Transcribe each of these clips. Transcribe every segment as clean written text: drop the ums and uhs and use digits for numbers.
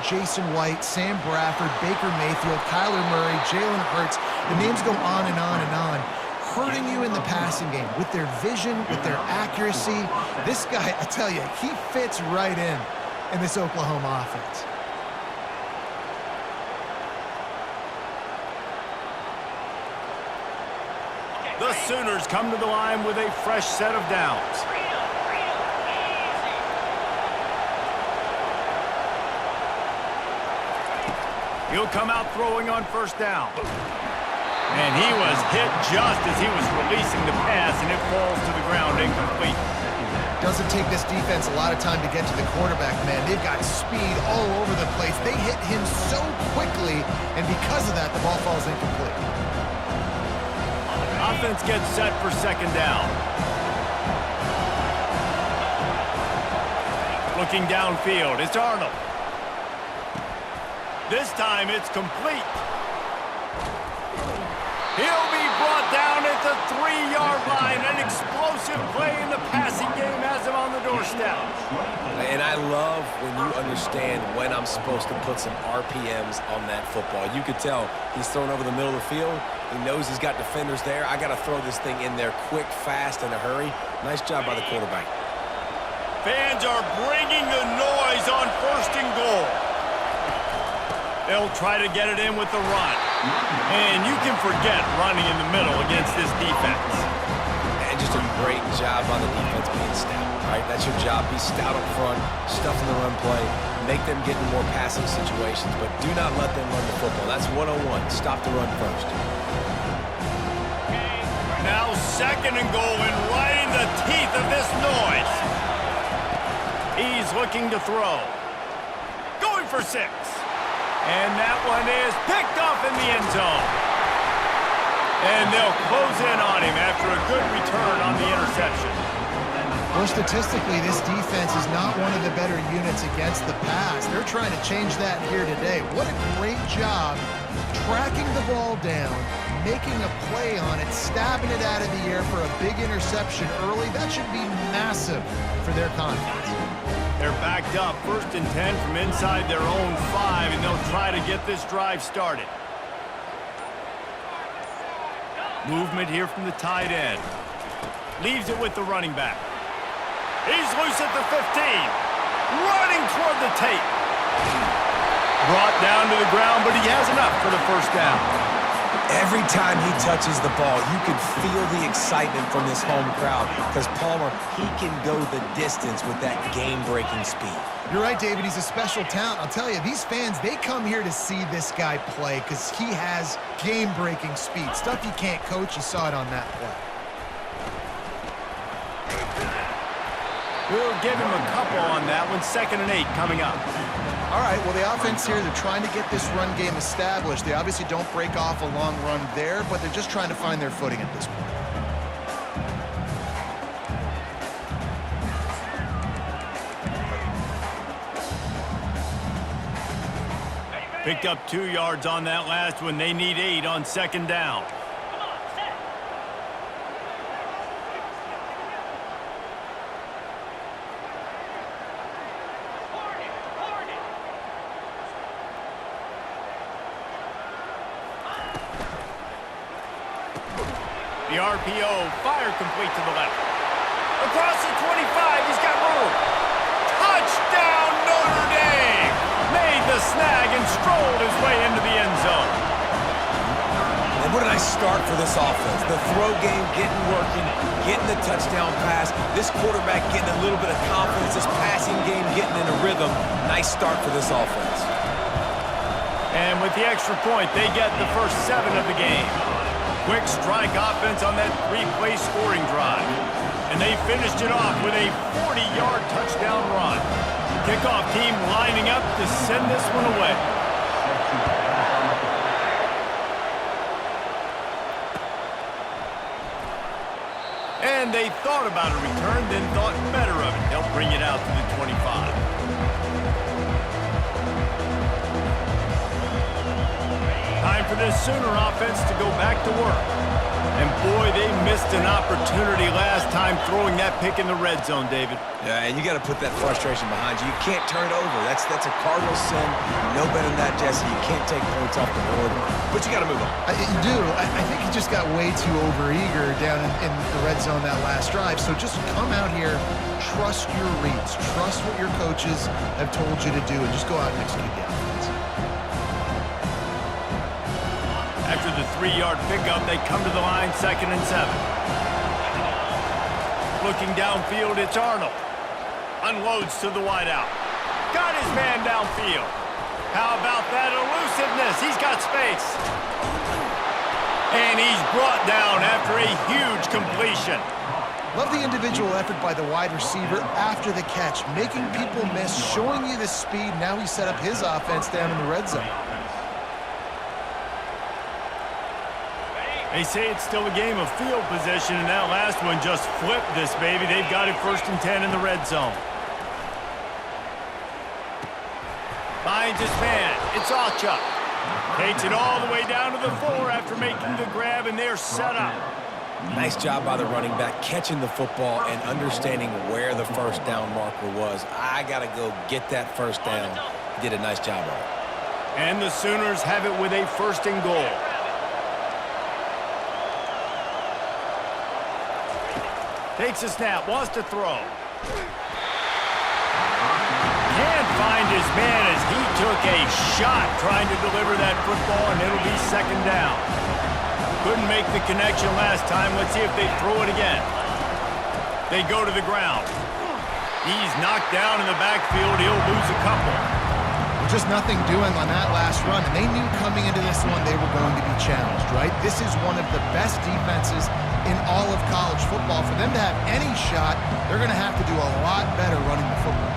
Jason White, Sam Bradford, Baker Mayfield, Kyler Murray, Jalen Hurts. The names go on and on and on. Hurting you in the passing game with their vision, with their accuracy. This guy, I tell you, he fits right in this Oklahoma offense. The Sooners come to the line with a fresh set of downs. He'll come out throwing on first down. And he was hit just as he was releasing the pass, and it falls to the ground incomplete. Doesn't take this defense a lot of time to get to the quarterback, man. They've got speed all over the place. They hit him so quickly, and because of that, the ball falls incomplete. Offense gets set for second down. Looking downfield, it's Arnold. This time it's complete. He'll be brought down at the 3-yard line. An explosive play in the passing game has him on the doorstep. And I love when you understand when I'm supposed to put some RPMs on that football. You could tell he's thrown over the middle of the field. He knows he's got defenders there. I got to throw this thing in there quick, fast, in a hurry. Nice job by the quarterback. Fans are bringing the noise on first and goal. They'll try to get it in with the run. And you can forget running in the middle against this defense. And just a great job by the defense being stout, right? That's your job. Be stout up front, stuff in the run play, make them get in more passing situations, but do not let them run the football. That's 101. Stop the run first. Now second and goal, and right in the teeth of this noise. He's looking to throw. Going for 6. And that one is picked off in the end zone. And they'll close in on him after a good return on the interception. Well, statistically, this defense is not one of the better units against the pass. They're trying to change that here today. What a great job tracking the ball down, making a play on it, stabbing it out of the air for a big interception early. That should be massive for their confidence. They're backed up, 1st and 10 from inside their own 5, and they'll try to get this drive started. Movement here from the tight end. Leaves it with the running back. He's loose at the 15. Running toward the tape. Brought down to the ground, but he has enough for the first down. Every time he touches the ball, you can feel the excitement from this home crowd because Palmer, he can go the distance with that game-breaking speed. You're right, David. He's a special talent. I'll tell you, these fans, they come here to see this guy play because he has game-breaking speed. Stuff you can't coach. You saw it on that play. We'll give him a couple on that one. 2nd and 8 coming up. All right, well, the offense here, they're trying to get this run game established. They obviously don't break off a long run there, but they're just trying to find their footing at this point. Picked up 2 yards on that last one. They need 8 on 2nd down. The RPO, fire complete to the left. Across the 25, he's got room. Touchdown, Notre Dame! Made the snag and strolled his way into the end zone. And what a nice start for this offense. The throw game getting working, getting the touchdown pass. This quarterback getting a little bit of confidence. This passing game getting in a rhythm. Nice start for this offense. And with the extra point, they get the first 7 of the game. Quick strike offense on that 3-play scoring drive. And they finished it off with a 40-yard touchdown run. Kickoff team lining up to send this one away. And they thought about a return, then thought better of it. They'll bring it out to the 25. Time for this Sooner offense to go back to work. And boy, they missed an opportunity last time throwing that pick in the red zone, David. Yeah, and you got to put that frustration behind you. You can't turn it over. That's a cardinal sin. You know better than that, Jesse. You can't take points off the board, but you got to move on. You do. I think he just got way too overeager down in the red zone that last drive. So just come out here, trust your reads, trust what your coaches have told you to do, and just go out and execute the offense. After the 3-yard pickup, they come to the line, 2nd and 7. Looking downfield, it's Arnold. Unloads to the wideout. Got his man downfield. How about that elusiveness? He's got space. And he's brought down after a huge completion. Love the individual effort by the wide receiver after the catch, making people miss, showing you the speed. Now he set up his offense down in the red zone. They say it's still a game of field position, and that last one just flipped this baby. They've got it 1st and 10 in the red zone. Finds his man. It's Alchuk. Takes it all the way down to the 4 after making the grab, and they're set up. Nice job by the running back, catching the football and understanding where the first down marker was. I got to go get that first down. He did a nice job of it. And the Sooners have it with a 1st and goal. Takes a snap, wants to throw. Can't find his man as he took a shot trying to deliver that football, and it'll be 2nd down. Couldn't make the connection last time. Let's see if they throw it again. They go to the ground. He's knocked down in the backfield. He'll lose a couple. Just nothing doing on that last run, and they knew coming into this one they were going to be challenged, right? This is one of the best defenses in all of college football. For them to have any shot, they're going to have to do a lot better running the football.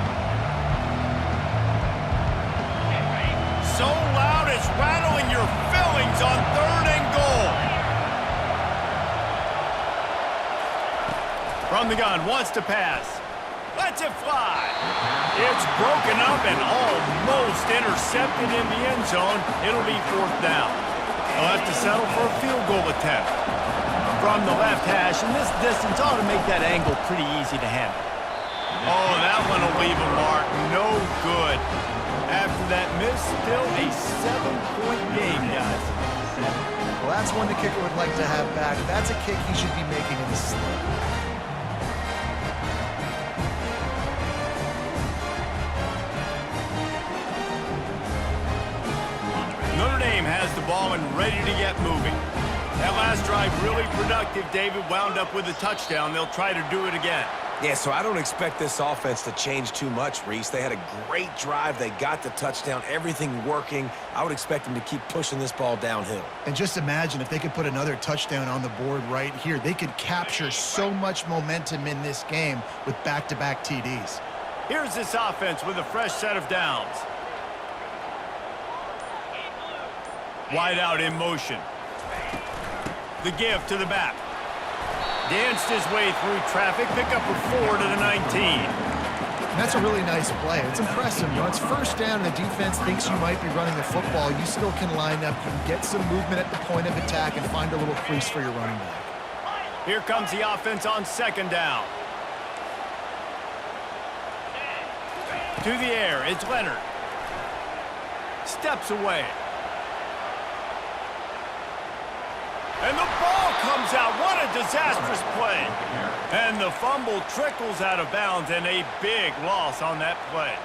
So loud it's rattling your fillings on 3rd and goal. From the gun, wants to pass. Lets it fly. It's broken up and almost intercepted in the end zone. It'll be 4th down. They'll have to settle for a field goal attempt. From the left hash, and this distance ought to make that angle pretty easy to handle. Oh, that one will leave a mark. No good. After that miss, still a 7-point game, guys. Well, that's one the kicker would like to have back. That's a kick he should be making in the slip. Notre Dame has the ball and ready to get moving. That last drive really productive. David wound up with a touchdown. They'll try to do it again. Yeah, so I don't expect this offense to change too much, Reese. They had a great drive. They got the touchdown, everything working. I would expect them to keep pushing this ball downhill. And just imagine if they could put another touchdown on the board right here. They could capture so much momentum in this game with back-to-back TDs. Here's this offense with a fresh set of downs. Wide out in motion. The give to the back. Danced his way through traffic. Pick up a 4 to the 19. And that's a really nice play. It's impressive. You know, it's 1st down and the defense thinks you might be running the football. You still can line up. You can get some movement at the point of attack and find a little crease for your running back. Here comes the offense on 2nd down. To the air. It's Leonard. Steps away. And the ball comes out. What a disastrous play. And the fumble trickles out of bounds, and a big loss on that play.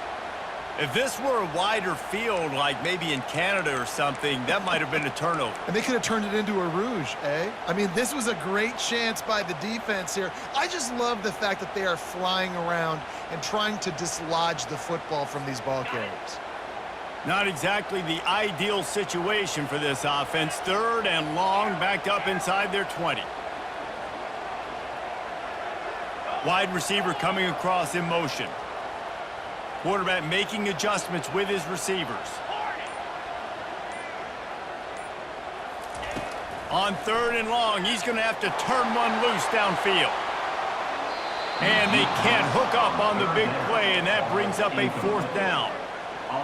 If this were a wider field, like maybe in Canada or something, that might have been a turnover. And they could have turned it into a rouge, eh? I mean, this was a great chance by the defense here. I just love the fact that they are flying around and trying to dislodge the football from these ball carriers. Not exactly the ideal situation for this offense. 3rd and long, backed up inside their 20. Wide receiver coming across in motion. Quarterback making adjustments with his receivers. On 3rd and long, he's going to have to turn one loose downfield. And they can't hook up on the big play, and that brings up a 4th down.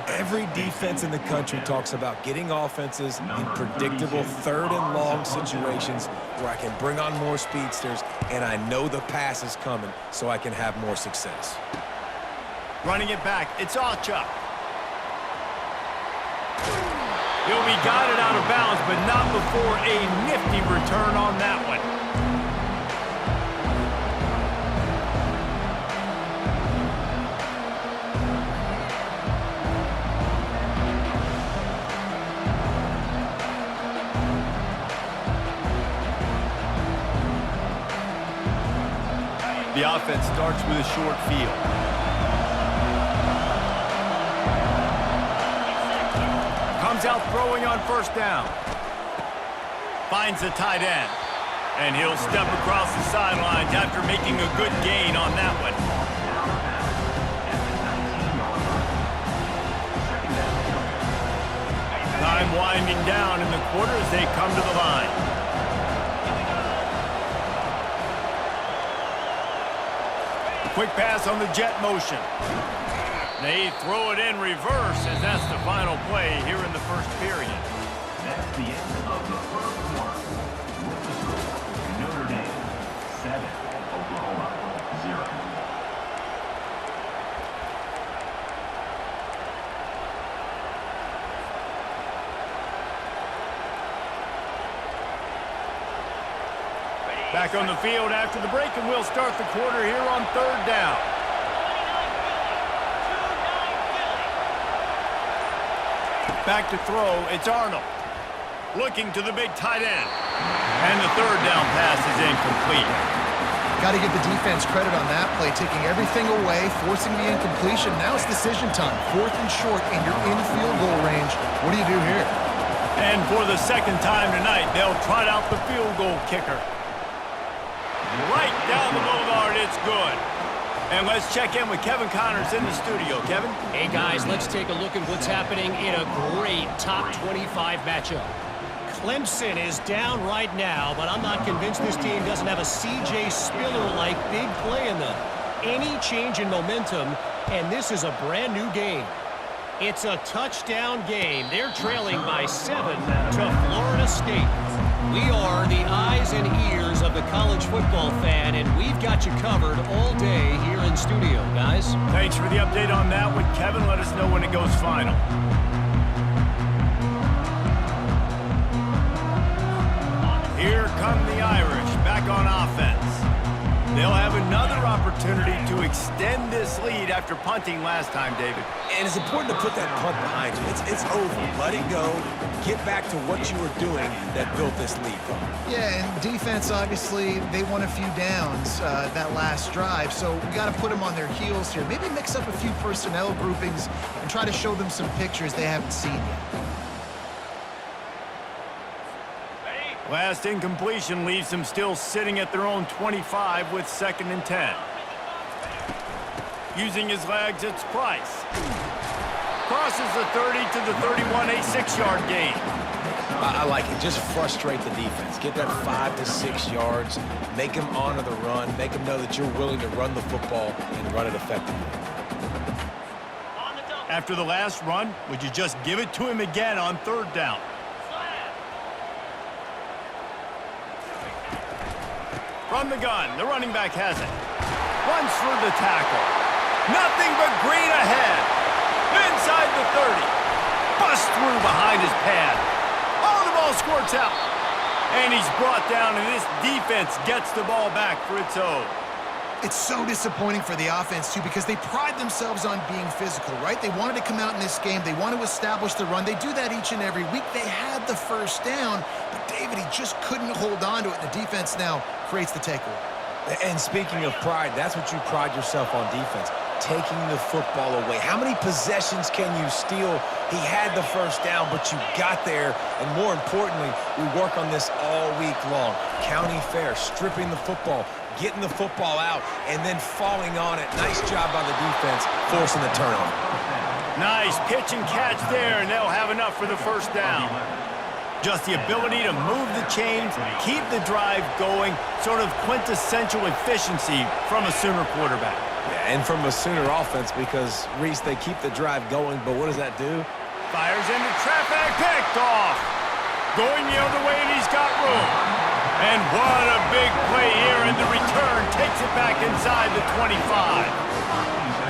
Every defense in the country talks about getting offenses in predictable third and long situations where I can bring on more speedsters and I know the pass is coming so I can have more success. Running it back, it's Ocha. He'll be guided out of bounds, but not before a nifty return on that one. The offense starts with a short field. Comes out throwing on first down. Finds the tight end. And he'll step across the sidelines after making a good gain on that one. Time winding down in the quarter as they come to the line. Quick pass on the jet motion. They throw it in reverse as that's the final play here in the first period. That's the end of the first quarter. With the score, Notre Dame 7, Oklahoma 0. Back on the field after the break, and we'll start the quarter here on third down. Back to throw, it's Arnold. Looking to the big tight end. And the third down pass is incomplete. Got to give the defense credit on that play, taking everything away, forcing the incompletion. Now it's decision time. 4th and short, and you're in field goal range. What do you do here? And for the second time tonight, they'll trot out the field goal kicker. Right down the boulevard, it's good. And let's check in with Kevin Connors in the studio. Kevin? Hey, guys, let's take a look at what's happening in a great top 25 matchup. Clemson is down right now, but I'm not convinced this team doesn't have a C.J. Spiller-like big play in them. Any change in momentum, and this is a brand-new game. It's a touchdown game. They're trailing by 7 to Florida State. We are the eyes and ears of the college football fan, and we've got you covered all day here in studio, guys. Thanks for the update on that one, Kevin. Let us know when it goes final. Here come the Irish back on offense. They'll have another opportunity to extend this lead after punting last time, David. And it's important to put that punt behind you. It's over. Let it go. Get back to what you were doing that built this lead. Yeah, and defense, obviously, they won a few downs that last drive, so we got to put them on their heels here. Maybe mix up a few personnel groupings and try to show them some pictures they haven't seen yet. Last incompletion leaves them still sitting at their own 25 with 2nd and 10. Using his legs, it's Price. Crosses the 30 to the 31, a 6-yard gain. I like it. Just frustrate the defense. Get that 5 to 6 yards. Make them honor the run. Make them know that you're willing to run the football and run it effectively. After the last run, would you just give it to him again on 3rd down? From the gun, the running back has it. Runs through the tackle. Nothing but green ahead. Inside the 30. Busts through behind his pad. Oh, the ball squirts out. And he's brought down, and this defense gets the ball back for its own. It's so disappointing for the offense, too, because they pride themselves on being physical, right? They wanted to come out in this game. They want to establish the run. They do that each and every week. They had the first down, but David, he just couldn't hold on to it. The defense now creates the takeaway. And speaking of pride, that's what you pride yourself on defense, taking the football away. How many possessions can you steal? He had the first down, but you got there, and more importantly, we work on this all week long. County fair, stripping the football, getting the football out, and then falling on it. Nice job by the defense, forcing the turnover. Nice pitch and catch there, and they'll have enough for the first down. Just the ability to move the chains, keep the drive going, sort of quintessential efficiency from a Sooner quarterback. Yeah, and from a Sooner offense because, Reese, they keep the drive going, but what does that do? Fires into traffic, picked off. Going the other way, and he's got room. And what a big play here, and the return takes it back inside the 25.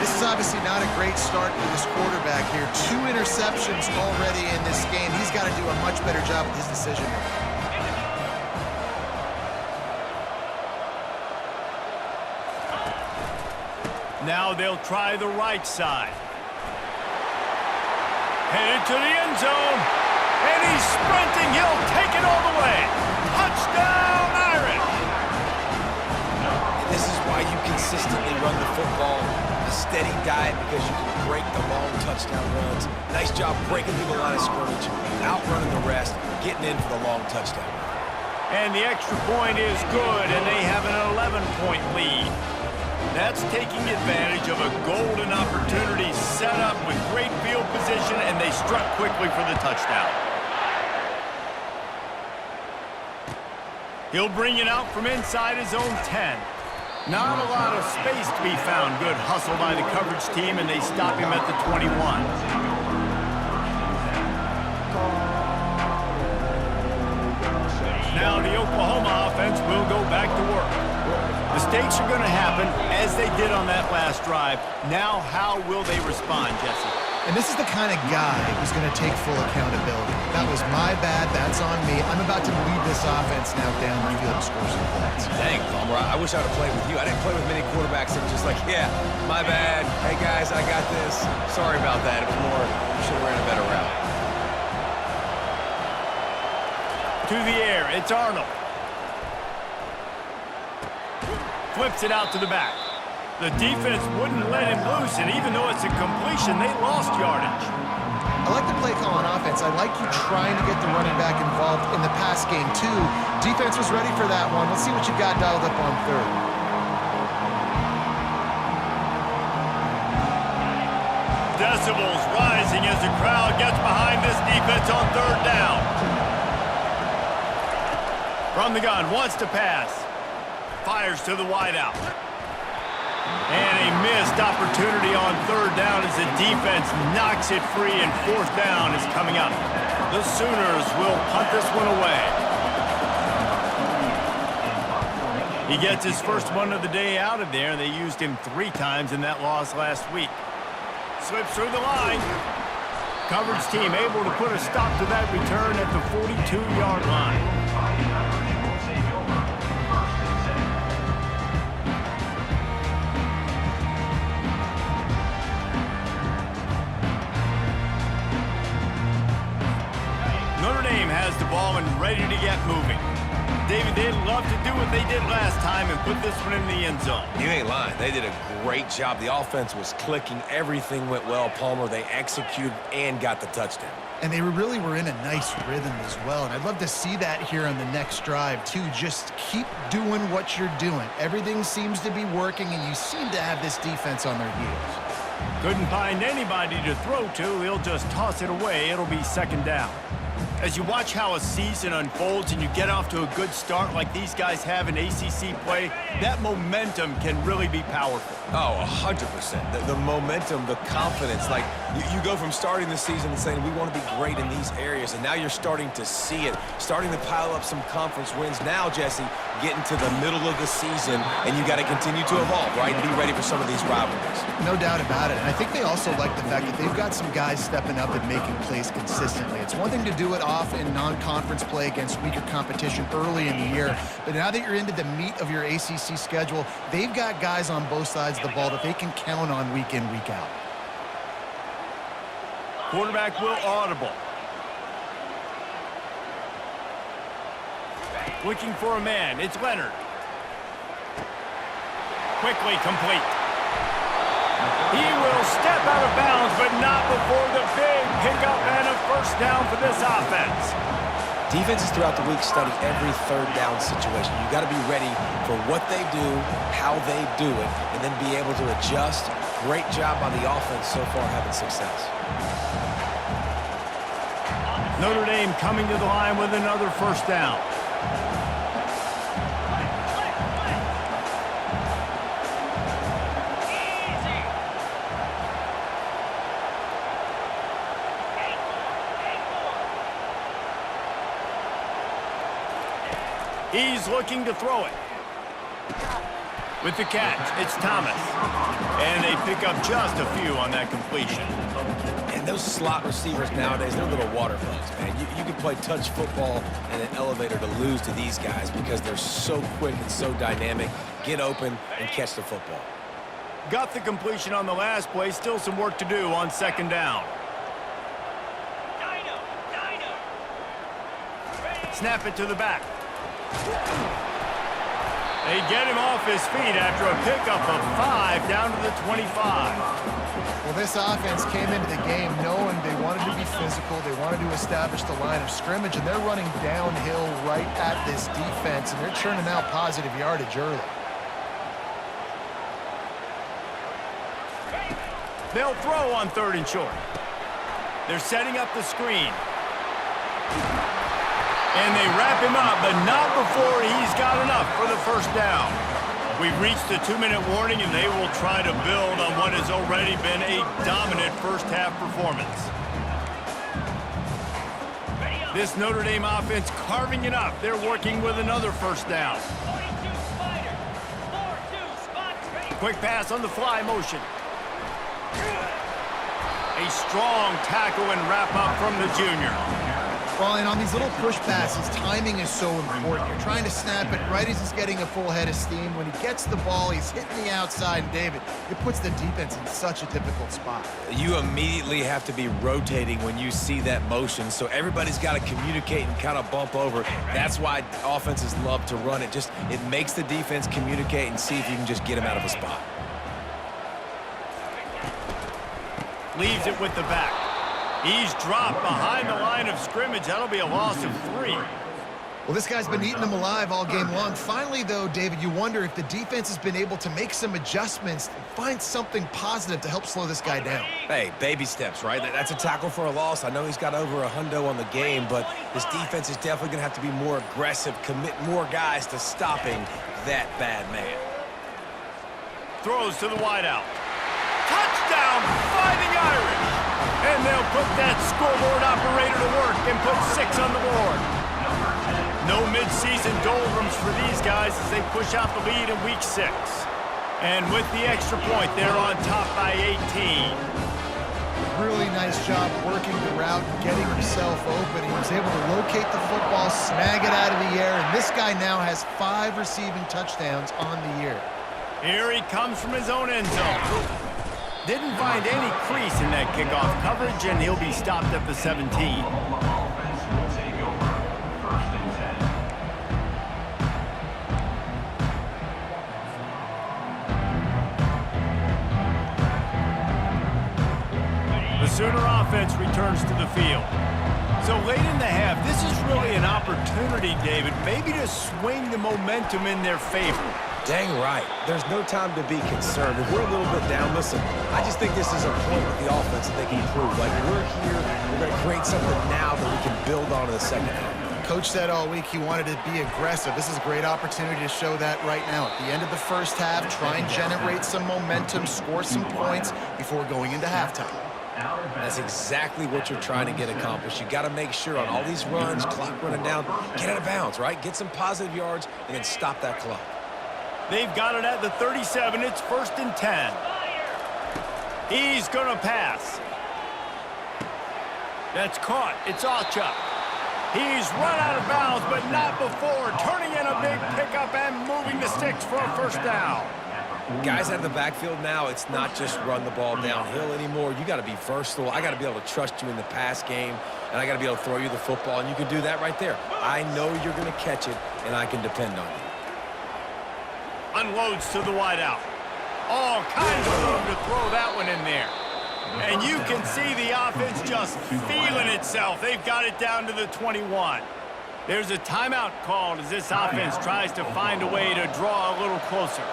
This is obviously not a great start for this quarterback here. 2 interceptions already in this game. He's got to do a much better job with his decision-making. Now they'll try the right side. Headed to the end zone. And he's sprinting. He'll take it all the way. Touchdown, Irish! And this is why you consistently run the football. A steady diet because you can break the long touchdown runs. Nice job breaking through the line of scrimmage, outrunning the rest, getting in for the long touchdown. And the extra point is good, and they have an 11-point lead. That's taking advantage of a golden opportunity set up with great field position, and they struck quickly for the touchdown. He'll bring it out from inside his own 10. Not a lot of space to be found. Good hustle by the coverage team, and they stop him at the 21. Now the Oklahoma offense will go back to work. Mistakes are going to happen, as they did on that last drive. Now, how will they respond, Jesse? And this is the kind of guy who's going to take full accountability. That was my bad. That's on me. I'm about to lead this offense now down the field and score some points. Dang, Palmer, I wish I would have played with you. I didn't play with many quarterbacks that were just like, yeah, my bad. Hey, guys, I got this. Sorry about that. It was more, you should have ran a better route. To the air, it's Arnold. Flips it out to the back. The defense wouldn't let him loose, and even though it's a completion, they lost yardage. I like the play call on offense. I like you trying to get the running back involved in the pass game, too. Defense was ready for that one. Let's see what you got dialed up on third. Decibels rising as the crowd gets behind this defense on third down. From the gun, wants to pass. Fires to the wideout. And a missed opportunity on third down as the defense knocks it free, and fourth down is coming up. The Sooners will punt this one away. He gets his first one of the day out of there. They used him 3 times in that loss last week. Slips through the line. Coverage team able to put a stop to that return at the 42-yard line. Notre Dame has the ball and ready to get moving. David, they'd love to do what they did last time and put this one in the end zone. You ain't lying. They did a great job. The offense was clicking. Everything went well, Palmer. They executed and got the touchdown. And they really were in a nice rhythm as well. And I'd love to see that here on the next drive, too. Just keep doing what you're doing. Everything seems to be working, and you seem to have this defense on their heels. Couldn't find anybody to throw to. He'll just toss it away. It'll be second down. As you watch how a season unfolds and you get off to a good start like these guys have in ACC play, that momentum can really be powerful. Oh, 100%. The momentum, the confidence. Like, you go from starting the season and saying, we want to be great in these areas, and now you're starting to see it, starting to pile up some conference wins. Now, Jesse, getting to the middle of the season, and you got to continue to evolve, right, and be ready for some of these rivalries. No doubt about it. And I think they also like the fact that they've got some guys stepping up and making plays consistently. It's one thing to do it off in non-conference play against weaker competition early in the year, but now that you're into the meat of your ACC schedule, they've got guys on both sides of the ball that they can count on week in, week out. Quarterback will audible. Looking for a man. It's Leonard. Quickly complete. He will step out of bounds, but not before the big pickup and a first down for this offense. Defenses throughout the week study every third down situation. You got to be ready for what they do, how they do it, and then be able to adjust. Great job by the offense so far having success. Notre Dame coming to the line with another first down. He's looking to throw it. With the catch, it's Thomas. And they pick up just a few on that completion. And those slot receivers nowadays, they're little water bugs, man. You can play touch football in an elevator to lose to these guys because they're so quick and so dynamic. Get open and catch the football. Got the completion on the last play. Still some work to do on second down. Snap it to the back. They get him off his feet after a pickup of 5 down to the 25. Well, this offense came into the game knowing they wanted to be physical. They wanted to establish the line of scrimmage, and they're running downhill right at this defense, and they're churning out positive yardage early. They'll throw on 3rd and short. They're setting up the screen. And they wrap him up, but not before he's got enough for the first down. We've reached the 2-minute warning, and they will try to build on what has already been a dominant first-half performance. This Notre Dame offense carving it up. They're working with another first down. Quick pass on the fly motion. A strong tackle and wrap-up from the junior. Well, and on these little push passes, timing is so important. You're trying to snap it right as he's getting a full head of steam. When he gets the ball, he's hitting the outside, and David, it puts the defense in such a difficult spot. You immediately have to be rotating when you see that motion, so everybody's got to communicate and kind of bump over. That's why offenses love to run it. It makes the defense communicate and see if you can just get him out of a spot. Leaves it with the back. He's dropped behind the line of scrimmage. That'll be a loss of 3. Well, this guy's been eating them alive all game long. Finally, though, David, you wonder if the defense has been able to make some adjustments and find something positive to help slow this guy down. Hey, baby steps, right? That's a tackle for a loss. I know he's got over $100 on the game, but this defense is definitely going to have to be more aggressive, commit more guys to stopping that bad man. Throws to the wideout. Touchdown, Fighting Irish! And they'll put that scoreboard operator to work and put 6 on the board. No midseason doldrums for these guys as they push out the lead in week 6. And with the extra point, they're on top by 18. Really nice job working the route and getting himself open. He was able to locate the football, snag it out of the air, and this guy now has 5 receiving touchdowns on the year. Here he comes from his own end zone. Didn't find any crease in that kickoff coverage, and he'll be stopped at the 17. Offense will take over 1st and 10. The Sooner offense returns to the field. So late in the half, this is really an opportunity, David, maybe to swing the momentum in their favor. Dang right. There's no time to be concerned. If we're a little bit down, listen, I just think this is a point with the offense that they can improve. Like, we're here, we're going to create something now that we can build on in the second half. Coach said all week he wanted to be aggressive. This is a great opportunity to show that right now. At the end of the first half, try and generate some momentum, score some points before going into halftime. That's exactly what you're trying to get accomplished. You got to make sure on all these runs, clock running down, get out of bounds, right? Get some positive yards and then stop that clock. They've got it at the 37. It's 1st and 10. He's going to pass. That's caught. It's Alchuk. He's run out of bounds, but not before turning in a big pickup and moving the sticks for a first down. Guys out of the backfield now, it's not just run the ball downhill anymore. You got to be versatile. I got to be able to trust you in the pass game, and I got to be able to throw you the football, and you can do that right there. I know you're going to catch it, and I can depend on you. Unloads to the wideout. All kinds of room to throw that one in there. And you can see the offense just feeling itself. They've got it down to the 21. There's a timeout called as this offense tries to find a way to draw a little closer.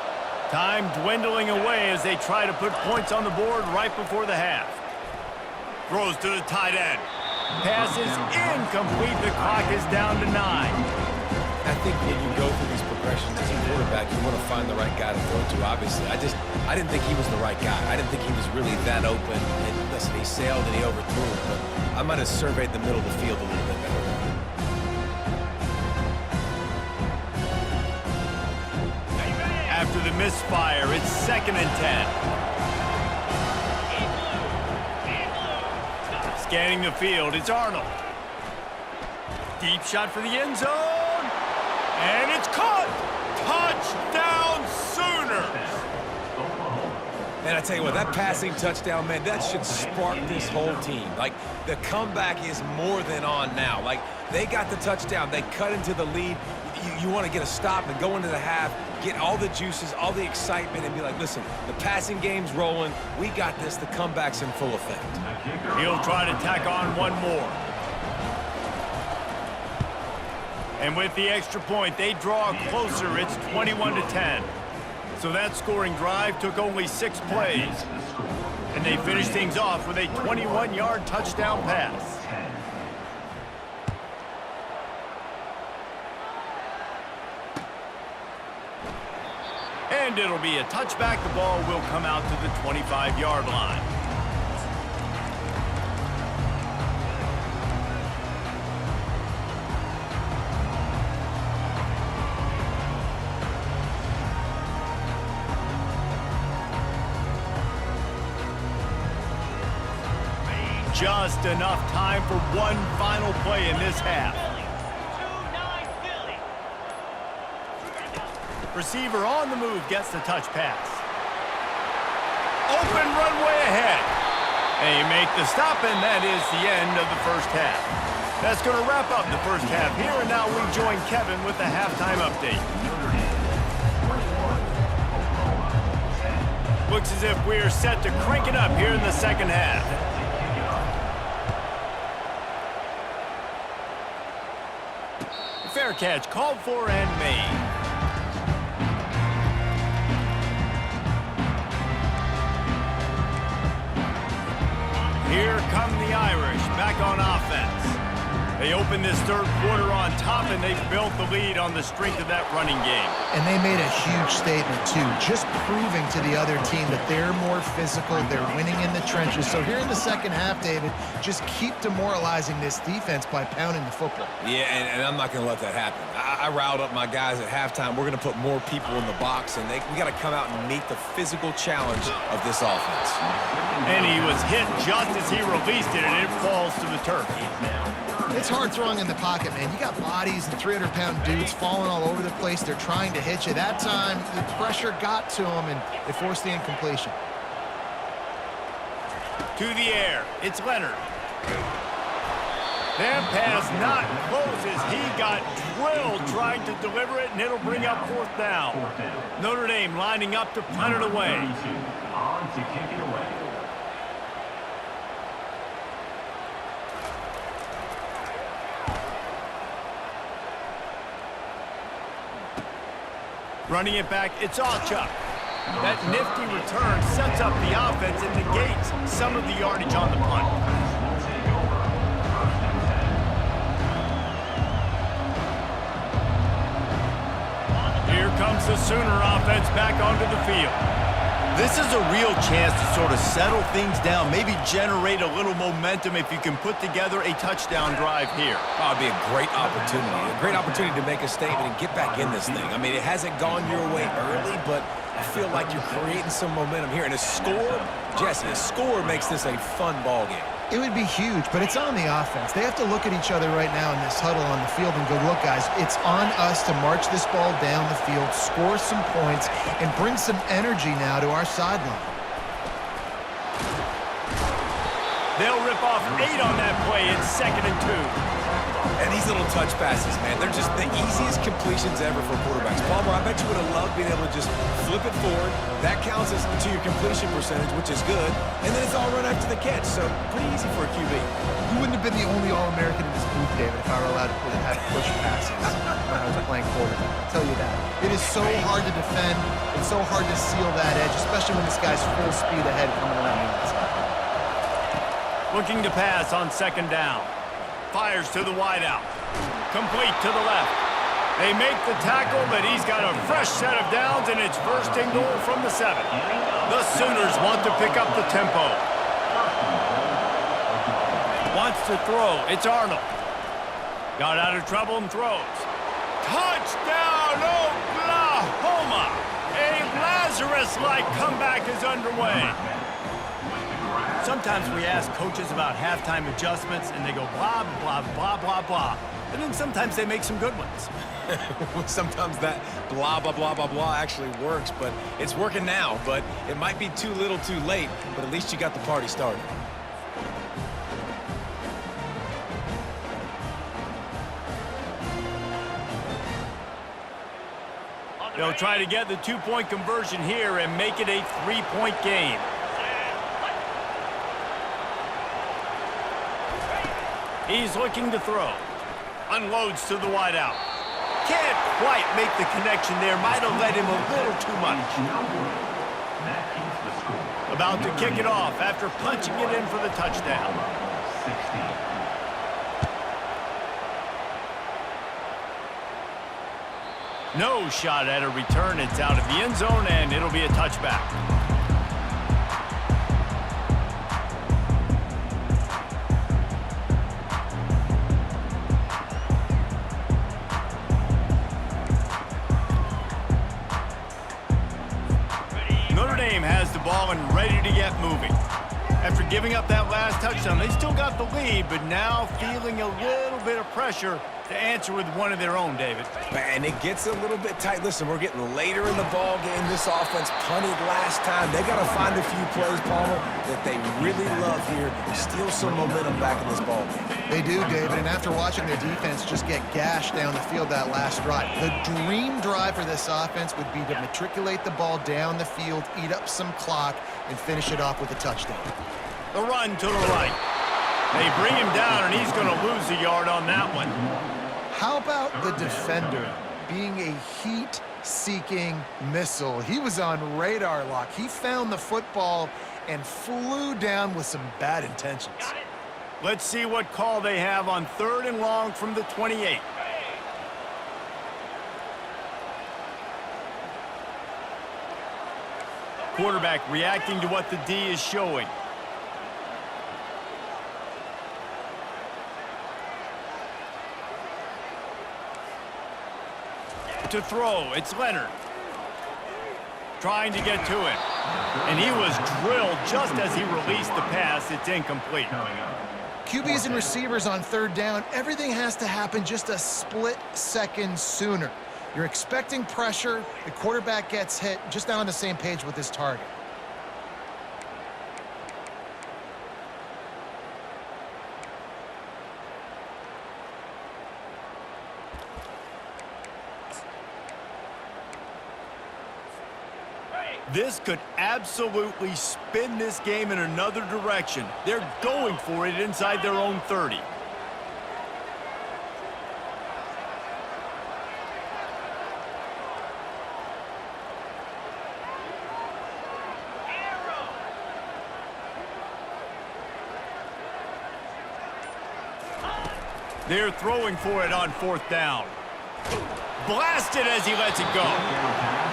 Time dwindling away as they try to put points on the board right before the half. Throws to the tight end. Pass is incomplete. The clock is down to 9. I think when you go through these progressions as a quarterback, you want to find the right guy to throw to, obviously. I didn't think he was the right guy. I didn't think he was really that open. And listen, he sailed and he overthrew it, but I might have surveyed the middle of the field a little bit better. After the misfire, it's 2nd and 10. Scanning the field, it's Arnold. Deep shot for the end zone. And it's caught. Touchdown Sooners. And I tell you what, that passing touchdown, man, that should spark this whole team. Like, the comeback is more than on now. Like, they got the touchdown. They cut into the lead. You want to get a stop and go into the half, get all the juices, all the excitement, and be like, listen, the passing game's rolling. We got this. The comeback's in full effect. He'll try to tack on one more. And with the extra point, they draw closer. It's 21-10. So that scoring drive took only 6 plays. And they finished things off with a 21-yard touchdown pass. And it'll be a touchback. The ball will come out to the 25-yard line. Just enough time for one final play in this half. Receiver on the move gets the touch pass. Open runway ahead. And you make the stop, and that is the end of the first half. That's going to wrap up the first half here, and now we join Kevin with the halftime update. Looks as if we are set to crank it up here in the second half. Fair catch called for and made. Here come the Irish back on offense. They open this third quarter on top, and they've built the lead on the strength of that running game. And they made a huge statement, too, just proving to the other team that they're more physical, they're winning in the trenches. So here in the second half, David, just keep demoralizing this defense by pounding the football. Yeah, and I'm not going to let that happen. I riled up my guys at halftime. We're going to put more people in the box, and we got to come out and meet the physical challenge of this offense. And he was hit just as he released it, and it falls to the turf. It's hard throwing in the pocket, man. You got bodies and 300-pound dudes falling all over the place. They're trying to hit you. That time, the pressure got to them, and it forced the incompletion. To the air, it's Leonard. That pass not closes. He got drilled trying to deliver it, and it'll bring up 4th down. Notre Dame lining up to punt it away. On to kick it away. Running it back, it's Allchuck. That nifty return sets up the offense and negates some of the yardage on the punt. Here comes the Sooner offense back onto the field. This is a real chance to sort of settle things down, maybe generate a little momentum if you can put together a touchdown drive here. Oh, it'd be a great opportunity to make a statement and get back in this thing. I mean, it hasn't gone your way early, but I feel like you're creating some momentum here. And a score, Jesse, a score makes this a fun ball game. It would be huge, but it's on the offense. They have to look at each other right now in this huddle on the field and go, look, guys, it's on us to march this ball down the field, score some points, and bring some energy now to our sideline. They'll rip off 8 on that play. It's 2nd and 2. And these little touch passes, man, they're just the easiest completions ever for quarterbacks. Palmer, I bet you would have loved being able to just flip it forward. That counts as to your completion percentage, which is good. And then it's all run after the catch, so pretty easy for a QB. You wouldn't have been the only All-American in this booth, David, if I were allowed to have push passes when I was playing quarterback. I'll tell you that. It is so hard to defend. It's so hard to seal that edge, especially when this guy's full speed ahead coming around the inside. Looking to pass on 2nd down. Fires to the wideout. Complete to the left. They make the tackle, but he's got a fresh set of downs, and it's first and goal from the 7. The Sooners want to pick up the tempo. Wants to throw. It's Arnold. Got out of trouble and throws. Touchdown, Oklahoma! A Lazarus-like comeback is underway. Sometimes we ask coaches about halftime adjustments, and they go blah, blah, blah, blah, blah. And then sometimes they make some good ones. Sometimes that blah, blah, blah, blah, blah actually works, but it's working now. But it might be too little too late, but at least you got the party started. They'll try to get the 2-point conversion here and make it a 3-point game. He's looking to throw. Unloads to the wideout. Can't quite make the connection there. Might have led him a little too much. About to kick it off after punching it in for the touchdown. 60. No shot at a return. It's out of the end zone, and it'll be a touchback. Notre Dame has the ball and ready to get moving. After giving up that last touchdown, they still got the lead, but now feeling a little bit of pressure to answer with one of their own, David. And it gets a little bit tight. Listen, we're getting later in the ball game. This offense punted last time. They got to find a few plays, Palmer, that they really love here and steal some momentum back in this ball game. They do, David, and after watching their defense just get gashed down the field that last drive, the dream drive for this offense would be to matriculate the ball down the field, eat up some clock, and finish it off with a touchdown. The run to the right. They bring him down, and he's going to lose a yard on that one. How about the defender being a heat-seeking missile? He was on radar lock. He found the football and flew down with some bad intentions. Let's see what call they have on 3rd and long from the 28. Quarterback reacting to what the D is showing. To throw, it's Leonard. Trying to get to him. And he was drilled just as he released the pass. It's incomplete. QBs and receivers on 3rd down, everything has to happen just a split second sooner. You're expecting pressure, the quarterback gets hit, just not on the same page with his target. This could absolutely spin this game in another direction. They're going for it inside their own 30. They're throwing for it on 4th down. Blasted as he lets it go.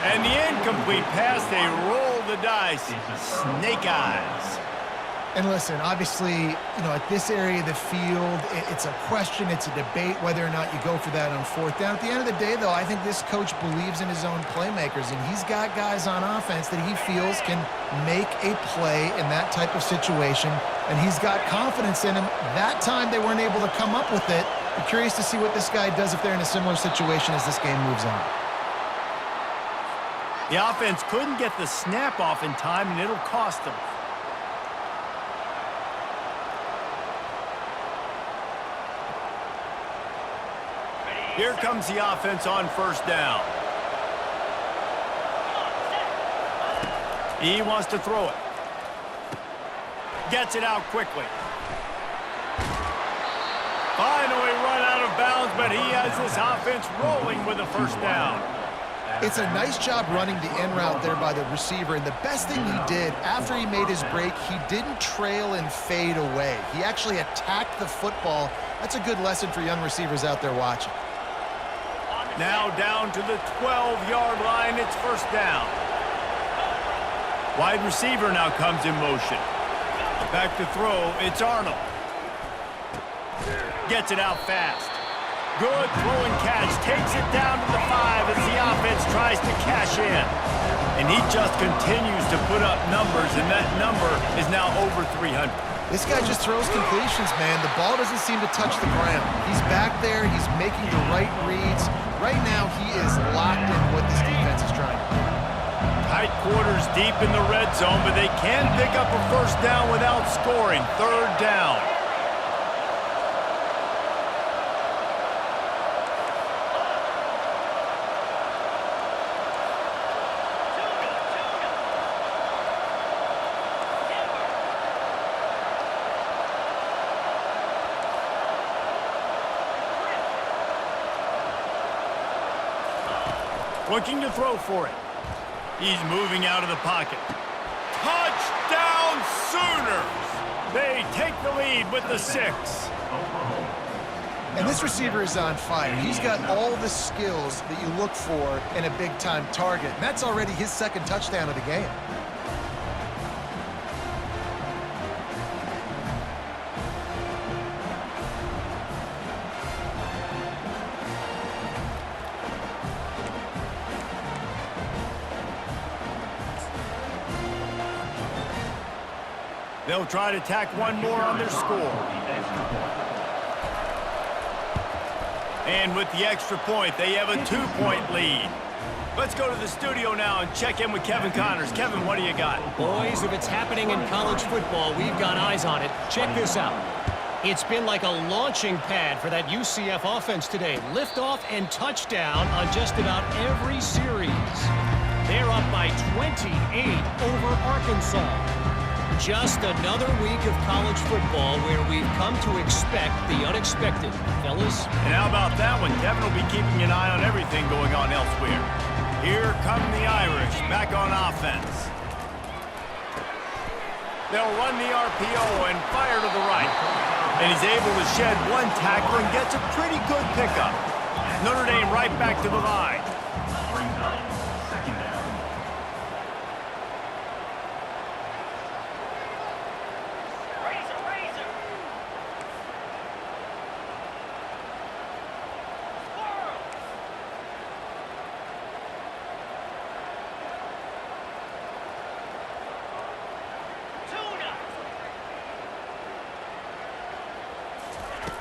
And the incomplete pass, they roll the dice. Snake eyes. And listen, obviously, at this area of the field, it's a question, it's a debate whether or not you go for that on 4th down. At the end of the day, though, I think this coach believes in his own playmakers, and he's got guys on offense that he feels can make a play in that type of situation, and he's got confidence in him. That time, they weren't able to come up with it. I'm curious to see what this guy does if they're in a similar situation as this game moves on. The offense couldn't get the snap off in time, and it'll cost them. Here comes the offense on 1st down. He wants to throw it. Gets it out quickly. Finally run out of bounds, but he has this offense rolling with a 1st down. It's a nice job running the in route there by the receiver, and the best thing he did after he made his break, he didn't trail and fade away. He actually attacked the football That's a good lesson for young receivers out there watching. Now down to the 12-yard line. It's first down. Wide receiver now comes in motion. Back to throw. It's Arnold. Gets it out fast. Good throw and catch. Takes it down to the 5 as the offense tries to cash in. And he just continues to put up numbers, and that number is now over 300. This guy just throws completions, man. The ball doesn't seem to touch the ground. He's back there. He's making the right reads. Right now, he is locked in what this defense is trying to do. Tight quarters deep in the red zone, but they can pick up a first down without scoring. Third down. Looking to throw for it. He's moving out of the pocket. Touchdown Sooners! They take the lead with the 6. And this receiver is on fire. He's got all the skills that you look for in a big-time target. And that's already his second touchdown of the game. They'll try to tack one more on their score. And with the extra point, they have a 2-point lead. Let's go to the studio now and check in with Kevin Connors. Kevin, what do you got? Boys, if it's happening in college football, we've got eyes on it. Check this out. It's been like a launching pad for that UCF offense today. Liftoff and touchdown on just about every series. They're up by 28 over Arkansas. Just another week of college football where we've come to expect the unexpected, fellas. And how about that one? Kevin will be keeping an eye on everything going on elsewhere. Here come the Irish back on offense. They'll run the RPO and fire to the right. And he's able to shed one tackle and gets a pretty good pickup. Notre Dame right back to the line.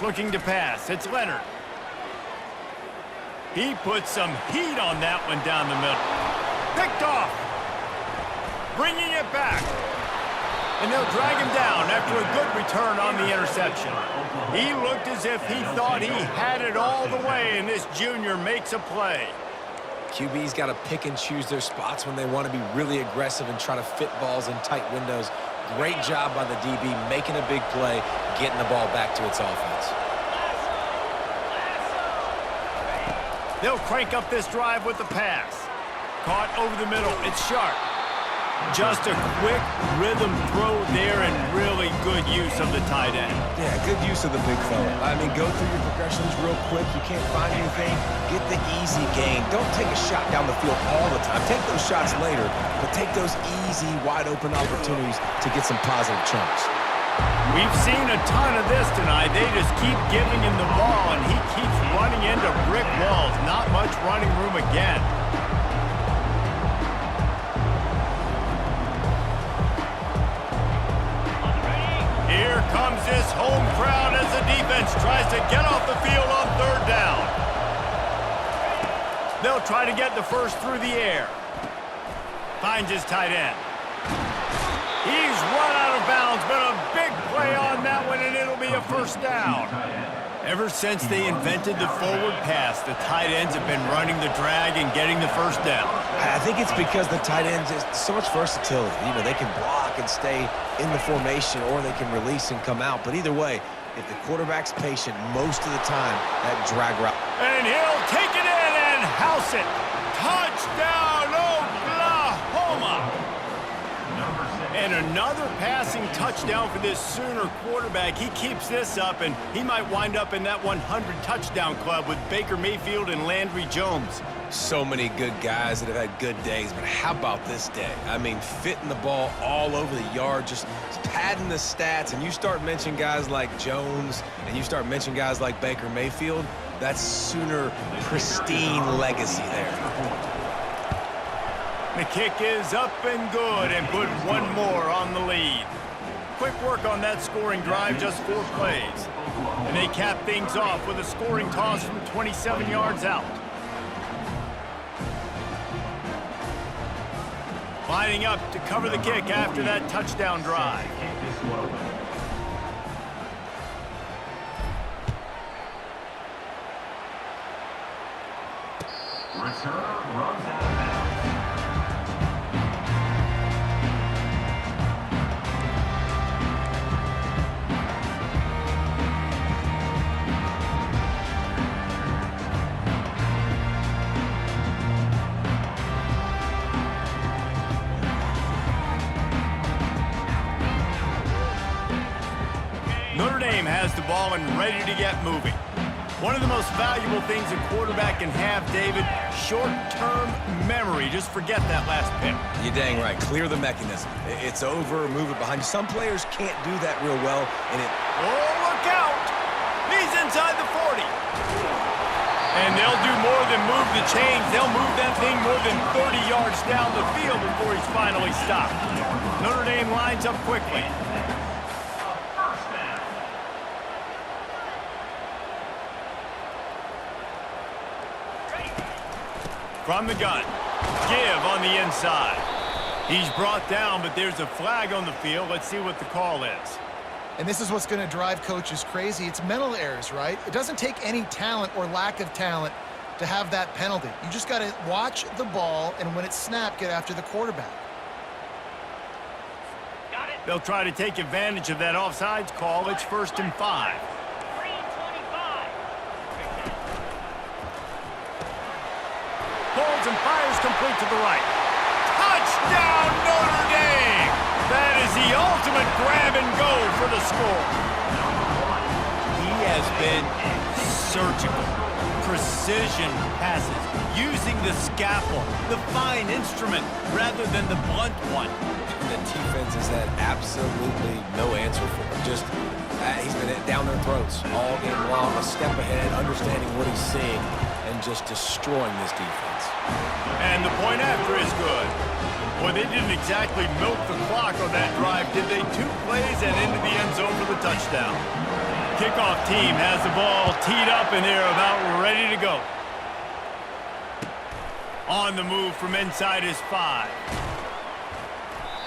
Looking to pass. It's Leonard. He puts some heat on that one down the middle. Picked off. Bringing it back. And they'll drag him down after a good return on the interception. He looked as if he thought he had it all the way, and this junior makes a play. QB's got to pick and choose their spots when they want to be really aggressive and try to fit balls in tight windows. Great job by the DB making a big play, getting the ball back to its offense. They'll crank up this drive with the pass. Caught over the middle. It's Sharp. Just a quick rhythm throw there and really good use of the tight end. Yeah, good use of the big fella. I mean, go through your progressions real quick. You can't find anything. Get the easy gain. Don't take a shot down the field all the time. Take those shots later, but take those easy, wide-open opportunities to get some positive chunks. We've seen a ton of this tonight. They just keep giving him the ball, and he keeps running into brick walls. Not much running room again. Here comes this home crowd as the defense tries to get off the field on third down. They'll try to get the first through the air. Finds his tight end. He's run out of bounds, but a big play on that one, and it'll be a first down. Ever since they invented the forward pass, the tight ends have been running the drag and getting the first down. I think it's because the tight ends is so much versatility. You know, they can block and stay in the formation, or they can release and come out. But either way, if the quarterback's patient most of the time, that drag route. And he'll take it in and house it. Touchdown, Oklahoma! And another passing touchdown for this Sooner quarterback. He keeps this up, and he might wind up in that 100 touchdown club with Baker Mayfield and Landry Jones. So many good guys that have had good days, but how about this day? I mean, fitting the ball all over the yard, just padding the stats, and you start mentioning guys like Jones, and you start mentioning guys like Baker Mayfield, that's Sooner pristine legacy there. The kick is up and good, and put one more on the lead. Quick work on that scoring drive, just 4 plays. And they cap things off with a scoring toss from 27 yards out. Lining up to cover the kick after that touchdown drive. Return runs out of bounds. Notre Dame has the ball and ready to get moving. One of the most valuable things a quarterback can have, David, short-term memory. Just forget that last pick. You're dang right. Clear the mechanism. It's over, move it behind you. Some players can't do that real well, and it... Oh, look out! He's inside the 40. And they'll do more than move the chains. They'll move that thing more than 30 yards down the field before he's finally stopped. Notre Dame lines up quickly. From the gun, give on the inside. He's brought down, but there's a flag on the field. Let's see what the call is. And this is what's going to drive coaches crazy. It's mental errors, right? It doesn't take any talent or lack of talent to have that penalty. You just got to watch the ball, and when it's snapped, get after the quarterback. They'll try to take advantage of that offsides call. It's 1st and 5. Pulls and fires complete to the right. Touchdown, Notre Dame! That is the ultimate grab and go for the score. He has been surgical. Precision passes, using the scalpel, the fine instrument, rather than the blunt one. The defense has had absolutely no answer for him. Just, he's been down their throats all game long, a step ahead, understanding what he's seeing, and just destroying this defense. And the point after is good. Boy, they didn't exactly milk the clock on that drive, did they? 2 plays and into the end zone for the touchdown. Kickoff team has the ball teed up, and they're about ready to go. On the move from inside his 5.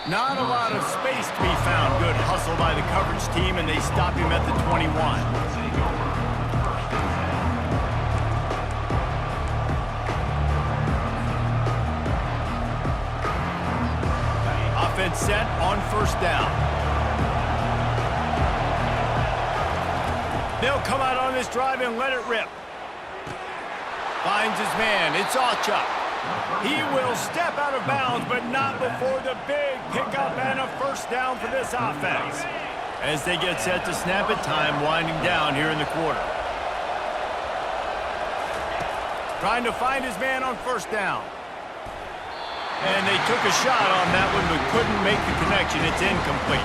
Not a lot of space to be found. Good hustle by the coverage team, and they stop him at the 21. Offense set on 1st down. They'll come out on this drive and let it rip. Finds his man. It's Achuk. He will step out of bounds, but not before the big pickup and a 1st down for this offense. As they get set to snap it, time winding down here in the quarter. Trying to find his man on 1st down. And they took a shot on that one, but couldn't make the connection. It's incomplete.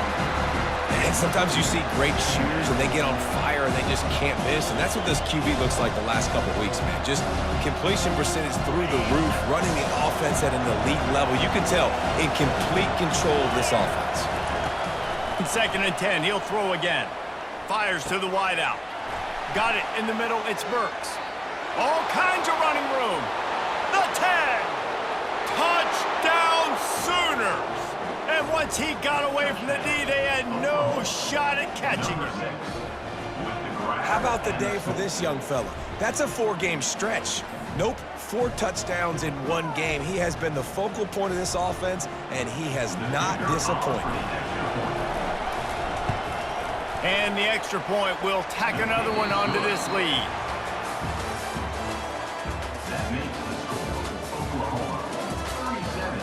And sometimes you see great shooters, and they get on fire, and they just can't miss. And that's what this QB looks like the last couple weeks, man. Just completion percentage through the roof, running the offense at an elite level. You can tell in complete control of this offense. 2nd and 10, he'll throw again. Fires to the wideout. Got it in the middle, it's Burks. All kinds of running room. The 10. Touchdown Sooners! And once he got away from the D, they had no shot at catching him. How about the day for this young fella? That's a 4-game stretch. Nope, 4 touchdowns in 1 game. He has been the focal point of this offense, and he has not disappointed. And the extra point will tack another one onto this lead. That makes the score Oklahoma 37,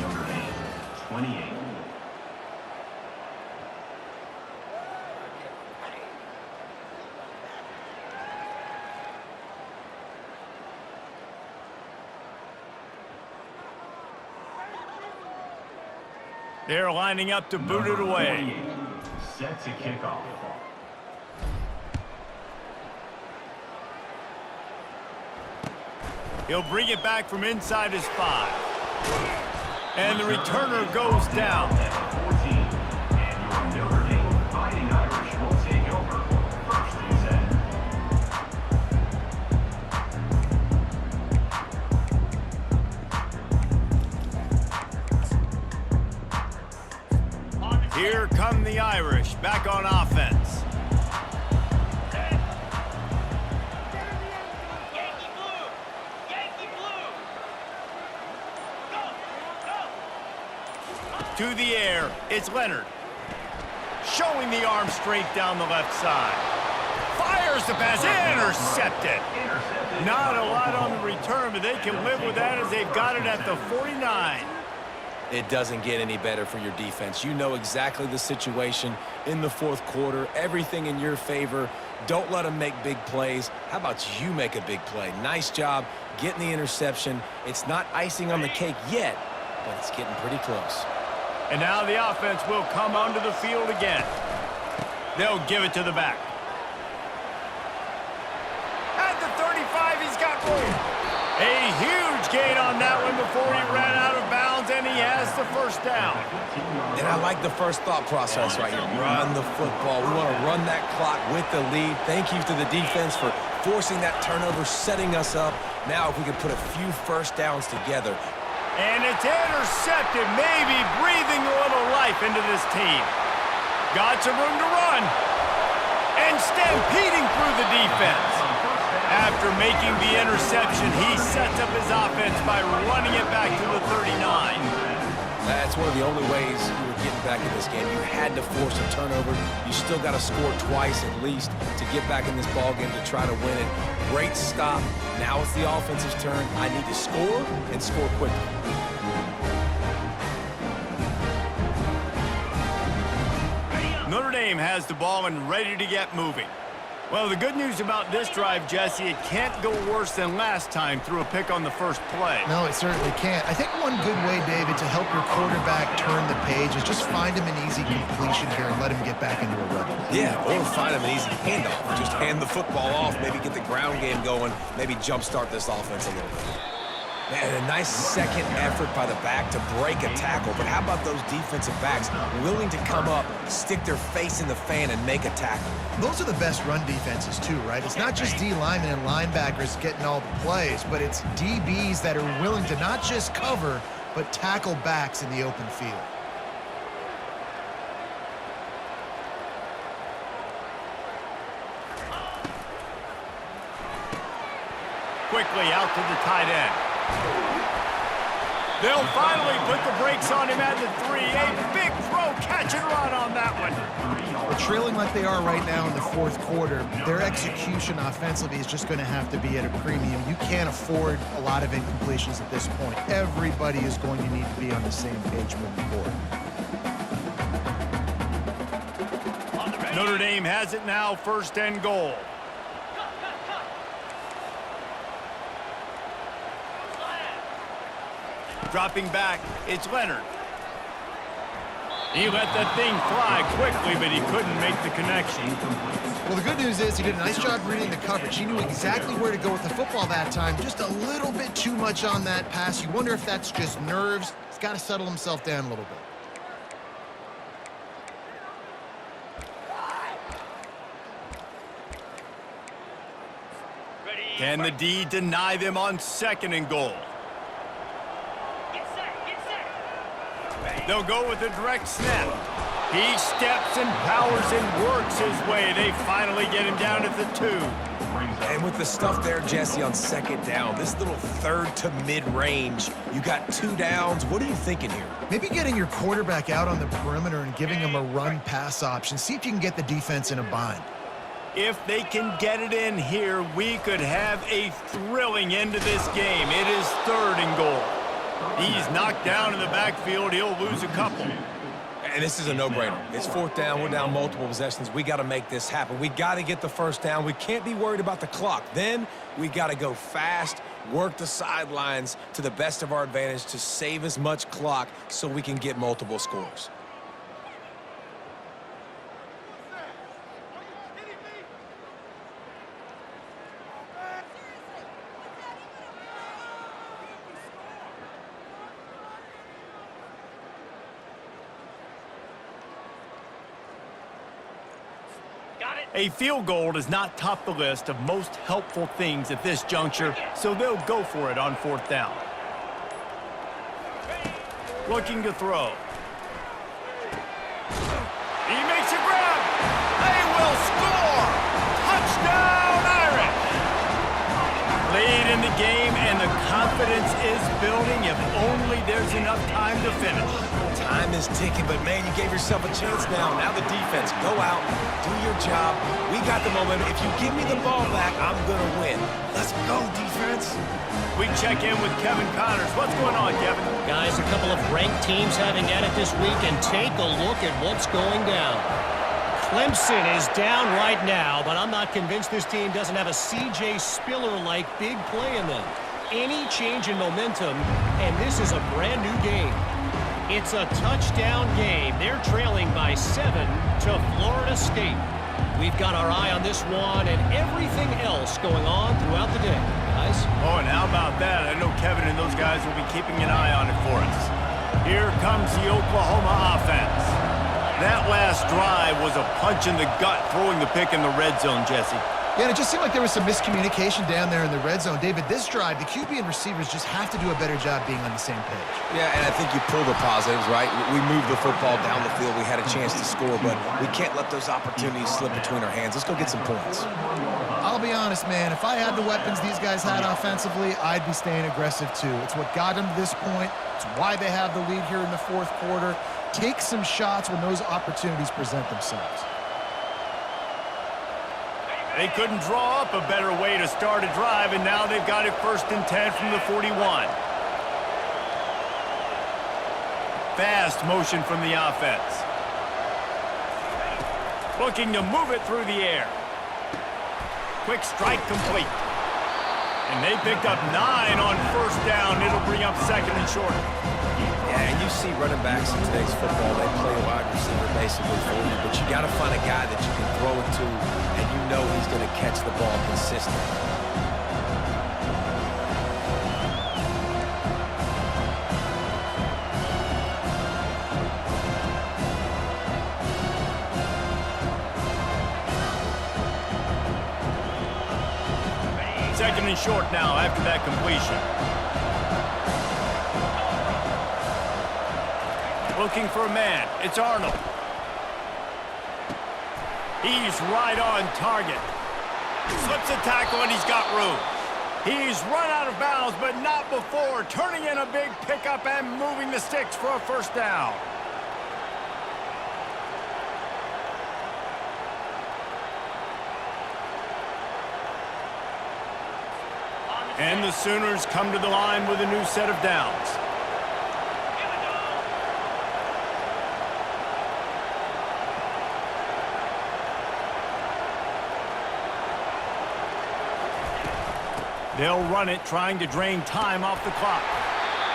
Notre Dame 28. They're lining up to boot it away. Set to kick off. He'll bring it back from inside his 5. And the returner goes down. 14. And your Notre Dame Fighting Irish will take over. First and 10. Here come the Irish back on offense. To the air, it's Leonard. Showing the arm straight down the left side. Fires the pass, intercepted. Not a lot on the return, but they can live with that as they've got it at the 49. It doesn't get any better for your defense. You know exactly the situation in the fourth quarter. Everything in your favor. Don't let them make big plays. How about you make a big play? Nice job getting the interception. It's not icing on the cake yet, but it's getting pretty close. And now the offense will come onto the field again. They'll give it to the back. At the 35, he's got room. A huge gain on that one before he ran out of bounds, and he has the first down. And I like the first thought process right here. Run the football. We want to run that clock with the lead. Thank you to the defense for forcing that turnover, setting us up. Now if we could put a few first downs together. And it's intercepted, maybe breathing a little life into this team. Got some room to run. And stampeding through the defense. After making the interception, he sets up his offense by running it back to the 39. That's one of the only ways you were getting back in this game. You had to force a turnover. You still got to score twice at least to get back in this ball game to try to win it. Great stop. Now it's the offense's turn. I need to score and score quickly. Notre Dame has the ball and ready to get moving. Well, the good news about this drive, Jesse, it can't go worse than last time through a pick on the first play. No, it certainly can't. I think one good way, David, to help your quarterback turn the page is just find him an easy completion here and let him get back into a rhythm. Yeah, or find him an easy handoff. Just hand the football off, maybe get the ground game going, maybe jumpstart this offense a little bit. Man, a nice second effort by the back to break a tackle. But how about those defensive backs willing to come up, stick their face in the fan, and make a tackle? Those are the best run defenses, too, right? It's not just D linemen and linebackers getting all the plays, but it's DBs that are willing to not just cover, but tackle backs in the open field. Quickly out to the tight end. They'll finally put the brakes on him at the 3. A big throw, catch and run on that one. Well, trailing like they are right now in the fourth quarter, their execution offensively is just going to have to be at a premium. You can't afford a lot of incompletions at this point. Everybody is going to need to be on the same page moving forward. Notre Dame has it now, first and goal. Dropping back, it's Leonard. He let that thing fly quickly, but he couldn't make the connection. Well, the good news is he did a nice job reading the coverage. He knew exactly where to go with the football that time. Just a little bit too much on that pass. You wonder if that's just nerves. He's got to settle himself down a little bit. Can the D deny them on second and goal? They'll go with a direct snap. He steps and powers and works his way. They finally get him down at the 2. And with the stuff there, Jesse, on second down, this little third to mid-range, you got 2 downs. What are you thinking here? Maybe getting your quarterback out on the perimeter and giving him a run-pass option. See if you can get the defense in a bind. If they can get it in here, we could have a thrilling end to this game. It is third and goal. He's knocked down in the backfield. He'll lose a couple. And this is a no-brainer. It's fourth down. We're down multiple possessions. We got to make this happen. We got to get the first down. We can't be worried about the clock. Then we got to go fast, work the sidelines to the best of our advantage to save as much clock so we can get multiple scores. A field goal does not top the list of most helpful things at this juncture, so they'll go for it on fourth down. Looking to throw. He makes a grab. They will score. Touchdown, Irish. Lead in the game, and the confidence is building if only there's enough time to finish. Time is ticking, but, man, you gave yourself a chance now. Now the defense, go out, do your job. We got the momentum. If you give me the ball back, I'm going to win. Let's go, defense. We check in with Kevin Connors. What's going on, Kevin? Guys, a couple of ranked teams having at it this week, and take a look at what's going down. Clemson is down right now, but I'm not convinced this team doesn't have a C.J. Spiller-like big play in them. Any change in momentum, and this is a brand-new game. It's a touchdown game. They're trailing by 7 to Florida State. We've got our eye on this one and everything else going on throughout the day, guys. Oh, and how about that? I know Kevin and those guys will be keeping an eye on it for us. Here comes the Oklahoma offense. That last drive was a punch in the gut, throwing the pick in the red zone, Jesse. Yeah, and it just seemed like there was some miscommunication down there in the red zone. David, this drive, the QB and receivers just have to do a better job being on the same page. Yeah, and I think you pull the positives, right? We moved the football down the field. We had a chance to score, but we can't let those opportunities slip between our hands. Let's go get some points. I'll be honest, man. If I had the weapons these guys had offensively, I'd be staying aggressive too. It's what got them to this point. It's why they have the lead here in the fourth quarter. Take some shots when those opportunities present themselves. They couldn't draw up a better way to start a drive, and now they've got it 1st and 10 from the 41. Fast motion from the offense. Looking to move it through the air. Quick strike complete. And they picked up 9 on 1st down. It'll bring up 2nd and short. Yeah, and you see running backs in today's football, they play a wide receiver basically for you, but you got to find a guy that you can throw it to, and you know he's going to catch the ball consistently. Second and short now after that completion. Looking for a man. It's Arnold. He's right on target. Slips a tackle and he's got room. He's run out of bounds, but not before turning in a big pickup and moving the sticks for a 1st down. And the Sooners come to the line with a new set of downs. They'll run it, trying to drain time off the clock.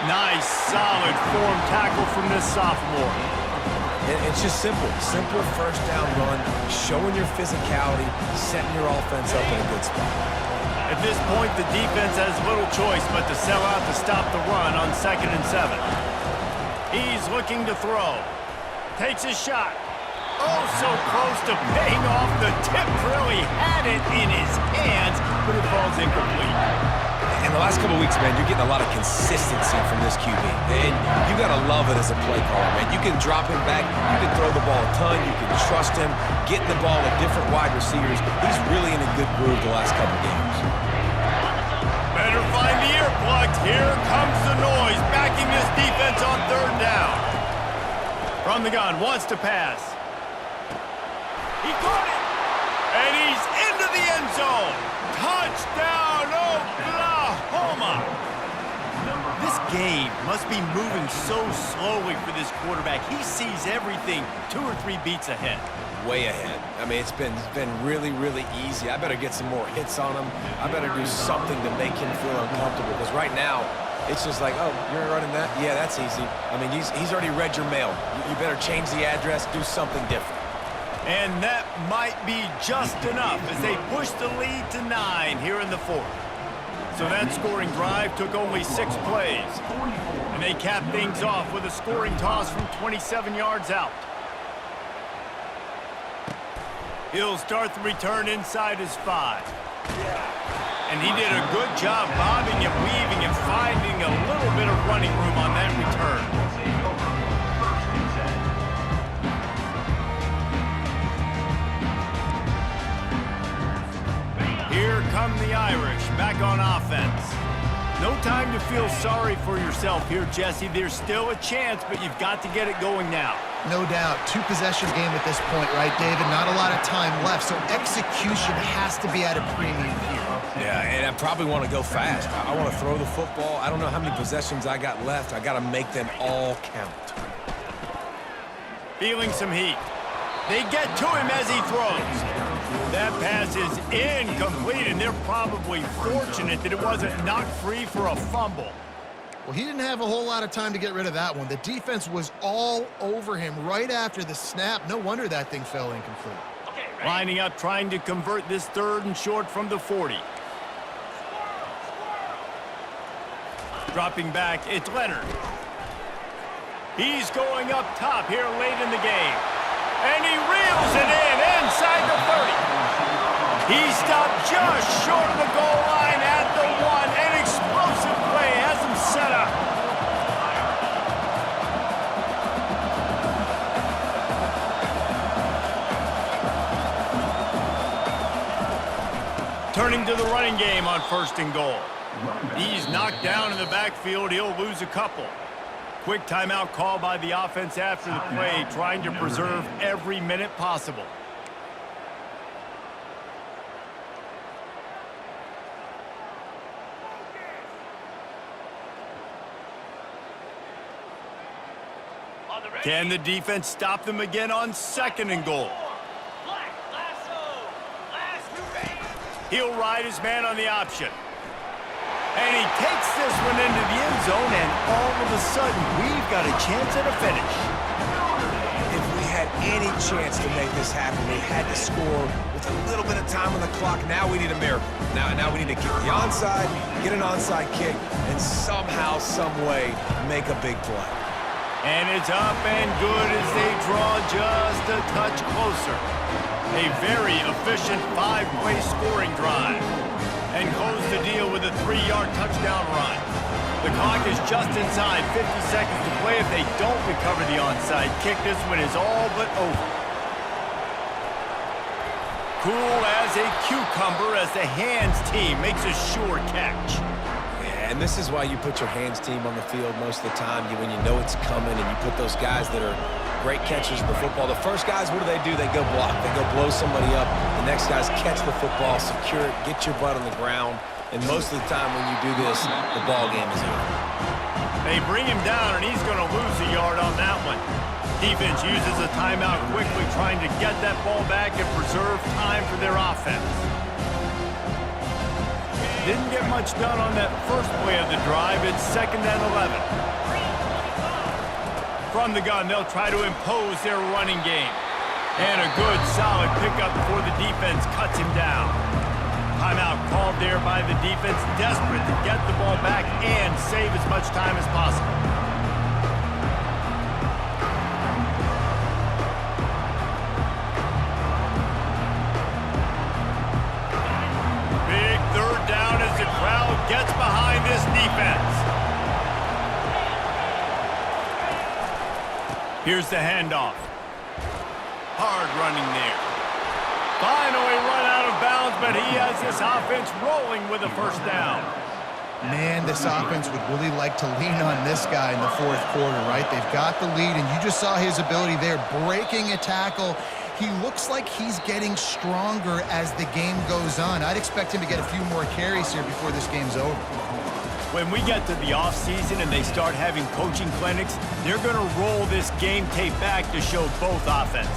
Nice, solid form tackle from this sophomore. It's just simple. Simple 1st down run, showing your physicality, setting your offense up in a good spot. At this point, the defense has little choice but to sell out to stop the run on 2nd and 7. He's looking to throw. Takes a shot. Oh, so close to paying off. The tip drill. He had it in his hands, but it falls incomplete. In the last couple of weeks, man, you're getting a lot of consistency from this QB. And you got to love it as a play caller, man. You can drop him back. You can throw the ball a ton. You can trust him. Getting the ball to different wide receivers. He's really in a good groove the last couple games. Better find the earplugs. Here comes the noise, backing this defense on 3rd down. From the gun, wants to pass. He caught it, and he's into the end zone. Touchdown, Oklahoma! This game must must be moving so slowly for this quarterback. He sees everything 2 or 3 beats ahead. Way ahead. I mean, it's been really, really easy. I better get some more hits on him. I better do something to make him feel uncomfortable, because right now, it's just like, oh, you're running that? Yeah, that's easy. I mean, he's already read your mail. You better change the address, do something different. And that might be just enough as they push the lead to 9 here in the 4th. So that scoring drive took only 6 plays. And they cap things off with a scoring toss from 27 yards out. He'll start the return inside his 5. And he did a good job bobbing and weaving and finding a little bit of running room on that return. Here come the Irish back on offense. No time to feel sorry for yourself here, Jesse. There's still a chance, but you've got to get it going now. No doubt. 2-possession game at this point, right, David? Not a lot of time left, so execution has to be at a premium here. Yeah, and I probably want to go fast. I want to throw the football. I don't know how many possessions I got left. I got to make them all count. Feeling some heat. They get to him as he throws. That pass is incomplete, and they're probably fortunate that it wasn't knocked free for a fumble. Well, he didn't have a whole lot of time to get rid of that one. The defense was all over him right after the snap. No wonder that thing fell incomplete. Lining up, trying to convert this 3rd and short from the 40. Dropping back, it's Leonard. He's going up top here late in the game. And he reels it in inside the 30. He stopped just short of the goal line at the 1. An explosive play has him set up. Turning to the running game on 1st and goal. He's knocked down in the backfield. He'll lose a couple. Quick timeout call by the offense after the play, trying to preserve every minute possible. Can the defense stop them again on 2nd and goal? He'll ride his man on the option. And he takes this one into the end zone, and all of a sudden, we've got a chance at a finish. If we had any chance to make this happen, we had to score with a little bit of time on the clock. Now we need a miracle. Now we need to kick the onside, get an onside kick, and somehow, some way, make a big play. And it's up and good as they draw just a touch closer. A very efficient 5-play scoring drive. And close the deal with a 3-yard touchdown run. The clock is just inside 50 seconds to play. If they don't recover the onside kick, this one is all but over. Cool as a cucumber as the hands team makes a sure catch. Yeah, and this is why you put your hands team on the field most of the time. When you know it's coming, and you put those guys that are great catchers of the football. The first guys, what do? They go block. They go blow somebody up. The next guys catch the football, secure it, get your butt on the ground. And most of the time when you do this, the ball game is over. They bring him down, and he's going to lose a yard on that one. Defense uses a timeout quickly, trying to get that ball back and preserve time for their offense. Didn't get much done on that first play of the drive. It's 2nd and 11. From the gun, they'll try to impose their running game. And a good, solid pickup before the defense cuts him down. Timeout called there by the defense, desperate to get the ball back and save as much time as possible. Big 3rd down as the crowd gets behind this defense. Here's the handoff. Hard running there. Finally run out of bounds, but he has this offense rolling with a 1st down. Man, this offense would really like to lean on this guy in the 4th quarter, right? They've got the lead, and you just saw his ability there, breaking a tackle. He looks like he's getting stronger as the game goes on. I'd expect him to get a few more carries here before this game's over. When we get to the offseason and they start having coaching clinics, they're going to roll this game tape back to show both offenses.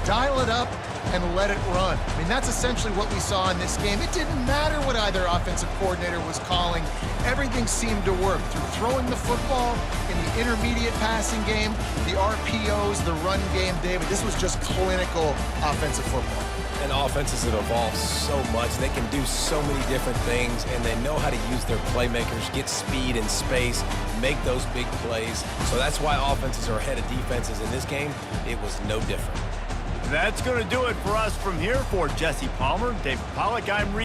Dial it up and let it run. I mean, that's essentially what we saw in this game. It didn't matter what either offensive coordinator was calling. Everything seemed to work through throwing the football in the intermediate passing game, the RPOs, the run game. David, this was just clinical offensive football. And offenses have evolved so much. They can do so many different things, and they know how to use their playmakers, get speed and space, make those big plays. So that's why offenses are ahead of defenses in this game. It was no different. That's going to do it for us from here. For Jesse Palmer, David Pollack, I'm